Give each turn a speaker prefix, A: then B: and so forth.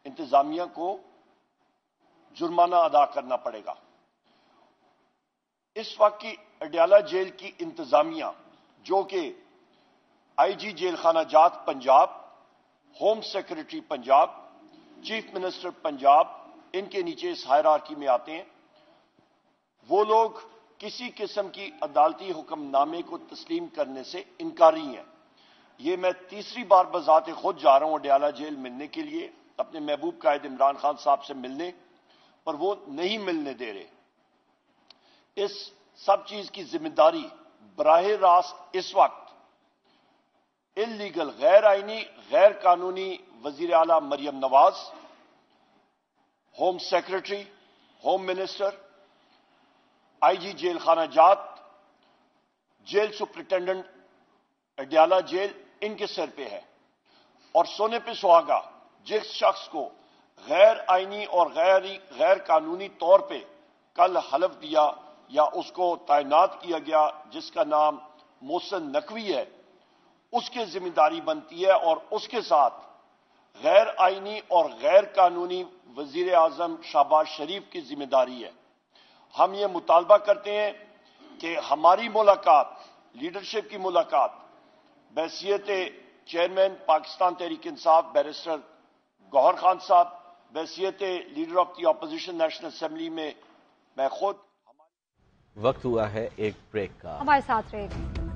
A: انتظامیہ کو جرمانہ ادا کرنا پڑے گا۔ اس وقت کی اڈیالہ جیل کی انتظامیہ، جو کہ آئی جی جیل خانہ جات Punjab, home secretary Punjab, chief minister Punjab, ان کے نیچے اس ہائرارکی میں آتے ہیں، وہ لوگ کسی قسم کی عدالتی حکم نامے کو تسلیم کرنے سے انکاری ہیں۔ یہ میں تیسری بار بذات خود جا رہا ہوں اڈیالہ جیل ملنے کے لیے، اپنے محبوب قائد عمران خان صاحب سے ملنے، پر وہ نہیں ملنے دے رہے۔ اس سب چیز کی ذمہ داری براہ راست اس وقت انلیگل، غیر آئینی، غیر قانونی وزیر اعلیٰ Maryam Nawaz, home secretary, home minister, آئی جی جیل خانہ جات، جیل سپرنٹینڈنٹ اڈیالہ جیل، ان کے سر پہ ہے۔ اور سونے پہ سہاگا جس شخص کو غیر آئینی اور غیر قانونی طور پہ کل حلف دیا یا اس کو تعینات کیا گیا، جس کا نام محسن نقوی ہے، اس کی ذمہ داری بنتی ہے، اور اس کے ساتھ غیر آئینی اور غیر قانونی وزیر اعظم شہباز شریف کی ذمہ داری ہے۔ ہم یہ مطالبہ کرتے ہیں کہ ہماری ملاقات، لیڈرشپ کی ملاقات، بحیثیت چیئرمین پاکستان تحریک انصاف بیرسٹر گوہر خان صاحب، بحیثیت leader of the opposition national assembly میں خود۔
B: وقت ہوا ہے ایک بریک کا،
C: ہمارے ساتھ رہے گا۔